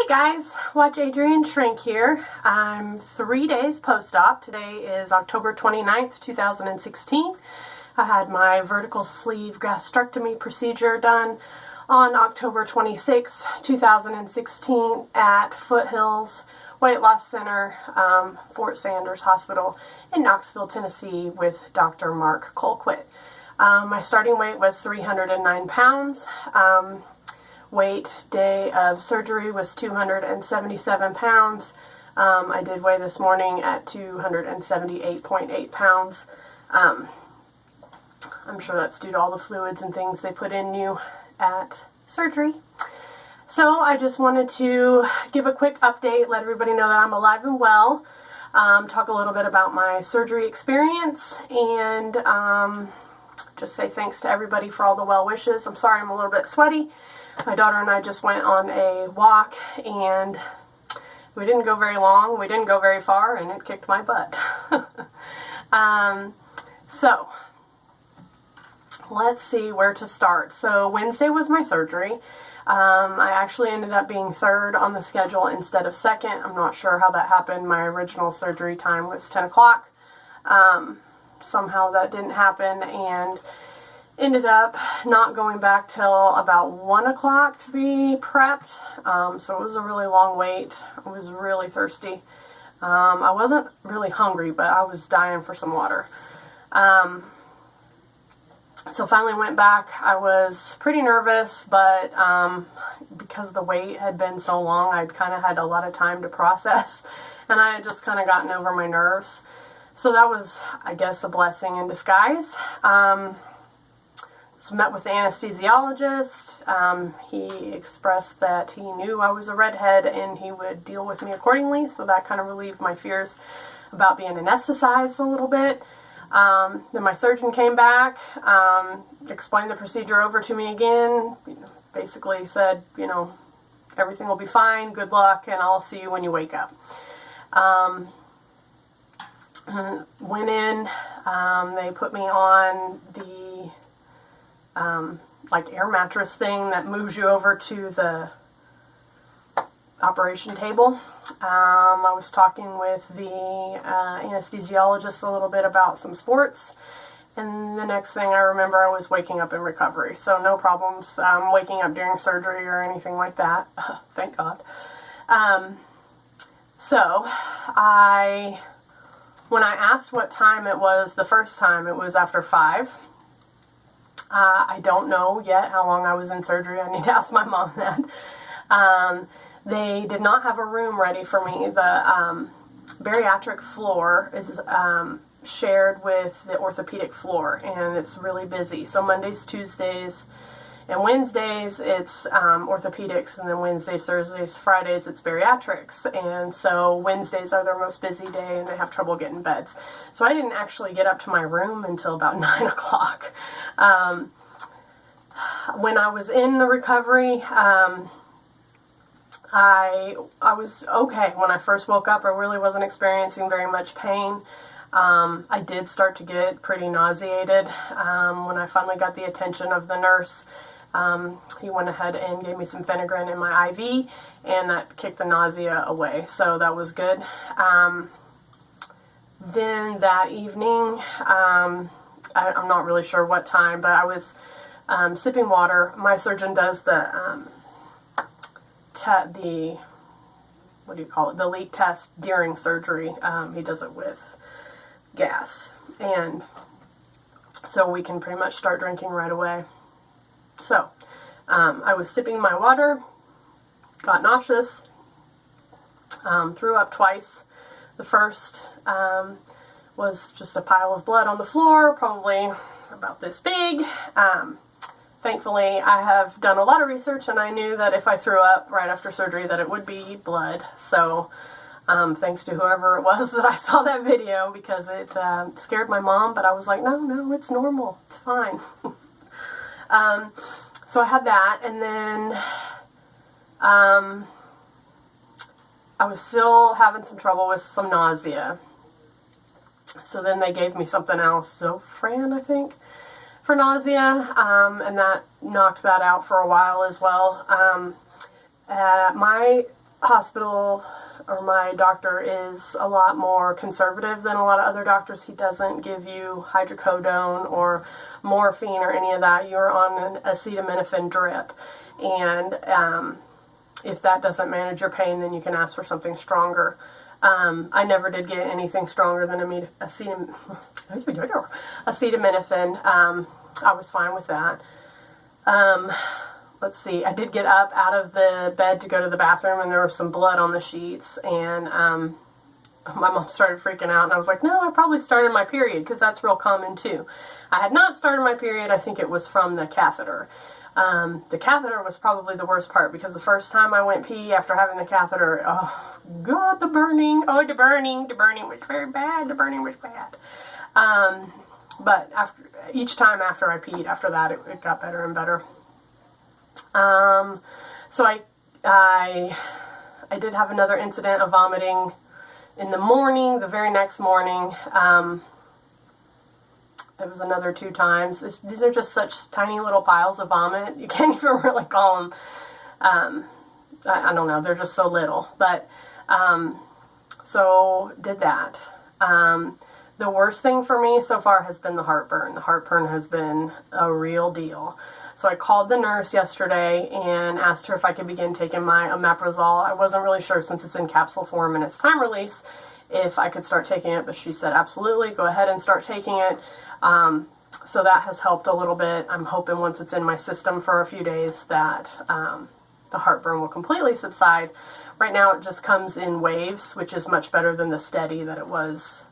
guys, Watch Adrienne Shrink here. I'm 3 days post-op. Today is October 29th, 2016. I had my vertical sleeve gastrectomy procedure done on October 26, 2016 at Foothills Weight Loss Center, Fort Sanders Hospital in Knoxville, Tennessee with Dr. Mark Colquitt. My starting weight was 309 pounds. Weight day of surgery was 277 pounds. I did weigh this morning at 278.8 pounds. I'm sure that's due to all the fluids and things they put in you at surgery. So I just wanted to give a quick update, let everybody know that I'm alive and well, talk a little bit about my surgery experience, and just say thanks to everybody for all the well wishes. I'm sorry I'm a little bit sweaty. My daughter and I just went on a walk, and we didn't go very long, we didn't go very far, and it kicked my butt. So, let's see where to start. So, Wednesday was my surgery. I actually ended up being third on the schedule instead of second. I'm not sure how that happened. My original surgery time was 10 o'clock. Somehow that didn't happen, and ended up not going back till about 1 o'clock to be prepped. So it was a really long wait. I was really thirsty. I wasn't really hungry, but I was dying for some water. So finally went back. I was pretty nervous, but because the wait had been so long, I'd kind of had a lot of time to process, and I had just kind of gotten over my nerves. So that was, I guess, a blessing in disguise. So met with the anesthesiologist. He expressed that he knew I was a redhead and he would deal with me accordingly, so that kind of relieved my fears about being anesthetized a little bit. Then my surgeon came back, explained the procedure over to me again, basically said, everything will be fine, good luck, and I'll see you when you wake up. Went in, they put me on the like air mattress thing that moves you over to the operation table. I was talking with the anesthesiologist a little bit about some sports, and the next thing I remember, I was waking up in recovery. So no problems waking up during surgery or anything like that. Thank God. So when I asked what time it was the first time, it was after 5. I don't know yet how long I was in surgery. I need to ask my mom that. They did not have a room ready for me. The bariatric floor is shared with the orthopedic floor, and it's really busy. So Mondays, Tuesdays, and Wednesdays it's orthopedics, and then Wednesdays, Thursdays, Fridays it's bariatrics. And so Wednesdays are their most busy day, and they have trouble getting beds. So I didn't actually get up to my room until about 9 o'clock. When I was in the recovery, I was okay. When I first woke up, I really wasn't experiencing very much pain. I did start to get pretty nauseated when I finally got the attention of the nurse. He went ahead and gave me some Phenergan in my IV, and that kicked the nausea away, so that was good. Then that evening, I'm not really sure what time, but I was sipping water. My surgeon does the the leak test during surgery. He does it with gas, and so we can pretty much start drinking right away. So I was sipping my water, got nauseous, threw up twice. The first was just a pile of blood on the floor, probably about this big. Thankfully, I have done a lot of research, and I knew that if I threw up right after surgery that it would be blood. So thanks to whoever it was that I saw that video, because it scared my mom, but I was like, no, it's normal. It's fine. So I had that, and then I was still having some trouble with some nausea. So then they gave me something else, Zofran, I think, for nausea, and that knocked that out for a while as well. My hospital, or my doctor, is a lot more conservative than a lot of other doctors. He doesn't give you hydrocodone or morphine or any of that. You're on an acetaminophen drip, and if that doesn't manage your pain, then you can ask for something stronger. I never did get anything stronger than acetaminophen. I was fine with that. Let's see, I did get up out of the bed to go to the bathroom, and there was some blood on the sheets, and my mom started freaking out, and I was like, no, I probably started my period, because that's real common too. I had not started my period. I think it was from the catheter. The catheter was probably the worst part, because the first time I went pee after having the catheter, oh God, the burning was very bad. The burning was bad. But each time after I peed, after that, it got better and better. So I did have another incident of vomiting in the morning, the very next morning. It was another 2 times. These are just such tiny little piles of vomit. You can't even really call them, I don't know, they're just so little. But, so did that. The worst thing for me so far has been the heartburn. The heartburn has been a real deal. So I called the nurse yesterday and asked her if I could begin taking my omeprazole. I wasn't really sure, since it's in capsule form and it's time release, if I could start taking it, but she said absolutely, go ahead and start taking it. So that has helped a little bit. I'm hoping once it's in my system for a few days that the heartburn will completely subside. Right now it just comes in waves, which is much better than the steady that it was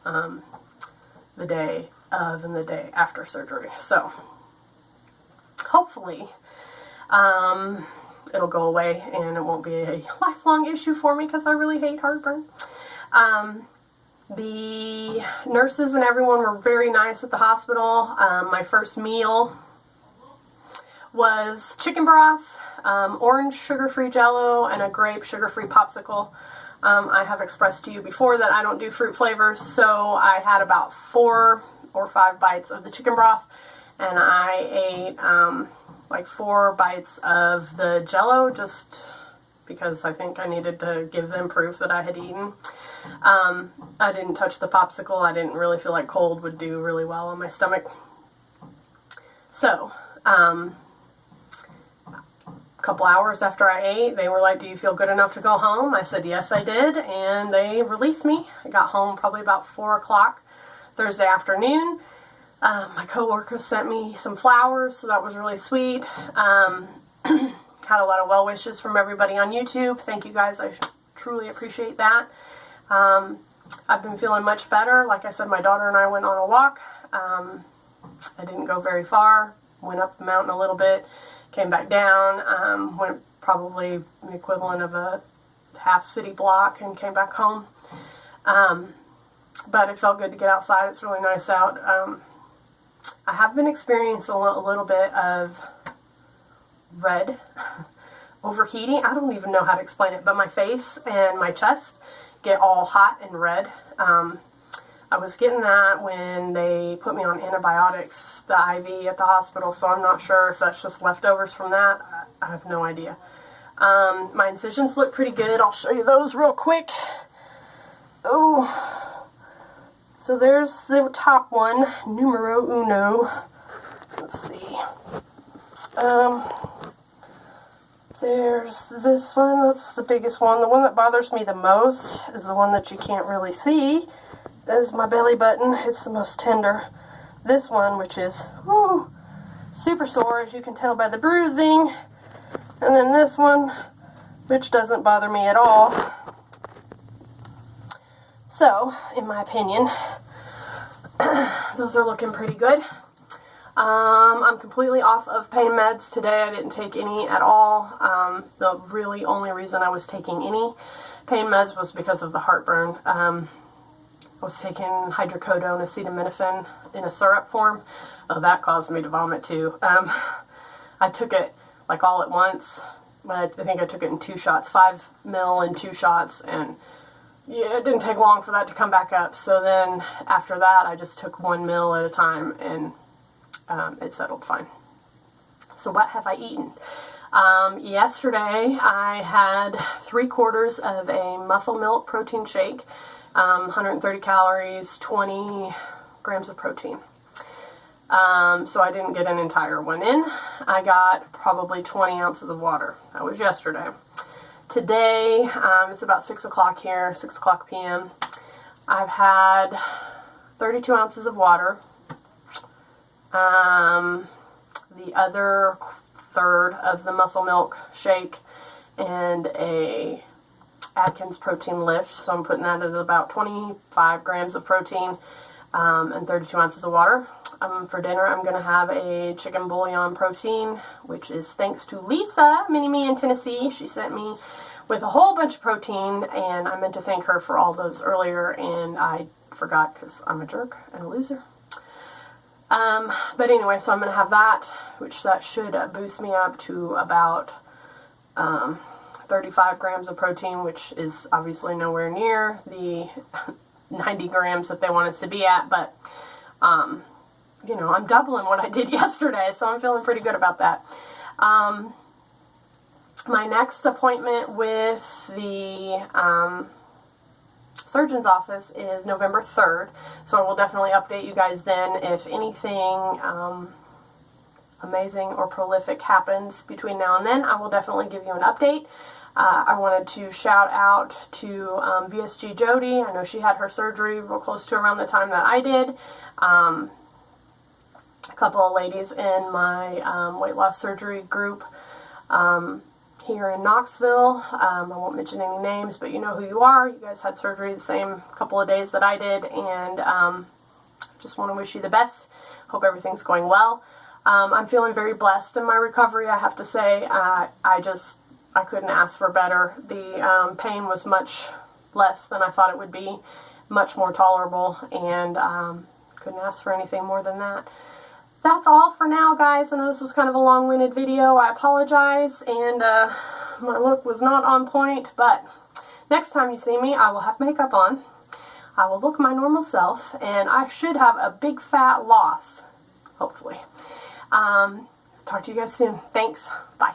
the day of and the day after surgery. So hopefully it'll go away and it won't be a lifelong issue for me, because I really hate heartburn. The nurses and everyone were very nice at the hospital. My first meal was chicken broth, orange sugar-free Jell-O, and a grape sugar-free popsicle. I have expressed to you before that I don't do fruit flavors, so I had about 4 or 5 bites of the chicken broth, and I ate like 4 bites of the Jell-O, just because I think I needed to give them proof that I had eaten. I didn't touch the popsicle. I didn't really feel like cold would do really well on my stomach. So, a couple hours after I ate, they were like, do you feel good enough to go home? I said, yes, I did, and they released me. I got home probably about 4 o'clock Thursday afternoon. My coworker sent me some flowers, so that was really sweet. Had a lot of well wishes from everybody on YouTube. Thank you guys. I truly appreciate that. I've been feeling much better. Like I said, my daughter and I went on a walk. I didn't go very far. Went up the mountain a little bit, came back down, went probably the equivalent of a half city block, and came back home. But it felt good to get outside. It's really nice out. I have been experiencing a little bit of red overheating. I don't even know how to explain it, but my face and my chest get all hot and red. I was getting that when they put me on antibiotics, the IV at the hospital, so I'm not sure if that's just leftovers from that. I have no idea. My incisions look pretty good. I'll show you those real quick. Oh, so there's the top one, numero uno. Let's see. There's this one. That's the biggest one. The one that bothers me the most is the one that you can't really see. That is my belly button. It's the most tender. This one, which is super sore, as you can tell by the bruising. And then this one, which doesn't bother me at all. So, in my opinion, those are looking pretty good. I'm completely off of pain meds today. I didn't take any at all. The really only reason I was taking any pain meds was because of the heartburn. I was taking hydrocodone, acetaminophen in a syrup form. Oh, that caused me to vomit too. I took it like all at once. I think I took it in 2 shots, 5 mil in 2 shots, and yeah, it didn't take long for that to come back up. So then after that, I just took 1 mil at a time, and it settled fine. So what have I eaten? Yesterday I had 3/4 of a muscle milk protein shake, 130 calories, 20 grams of protein. So I didn't get an entire one in. I got probably 20 ounces of water. That was yesterday. Today, it's about 6 o'clock here, 6 o'clock p.m. I've had 32 ounces of water. The other third of the muscle milk shake and a Atkins protein lift. So I'm putting that at about 25 grams of protein and 32 ounces of water. For dinner, I'm going to have a chicken bouillon protein, which is thanks to Lisa, Mini-Me in Tennessee. She sent me with a whole bunch of protein, and I meant to thank her for all those earlier, and I forgot because I'm a jerk and a loser. But anyway, so I'm going to have that, which that should boost me up to about 35 grams of protein, which is obviously nowhere near the 90 grams that they want us to be at, but you know, I'm doubling what I did yesterday, so I'm feeling pretty good about that. My next appointment with the surgeon's office is November 3rd, so I will definitely update you guys then if anything amazing or prolific happens between now and then. I will definitely give you an update. I wanted to shout out to VSG Jody. I know she had her surgery real close to around the time that I did. A couple of ladies in my weight loss surgery group here in Knoxville. I won't mention any names, but you know who you are. You guys had surgery the same couple of days that I did, and just want to wish you the best. Hope everything's going well. I'm feeling very blessed in my recovery, I have to say. I couldn't ask for better. The pain was much less than I thought it would be, much more tolerable, and couldn't ask for anything more than that. That's all for now, guys. I know this was kind of a long-winded video. I apologize, and my look was not on point, but next time you see me, I will have makeup on. I will look my normal self, and I should have a big fat loss, hopefully. Talk to you guys soon. Thanks. Bye.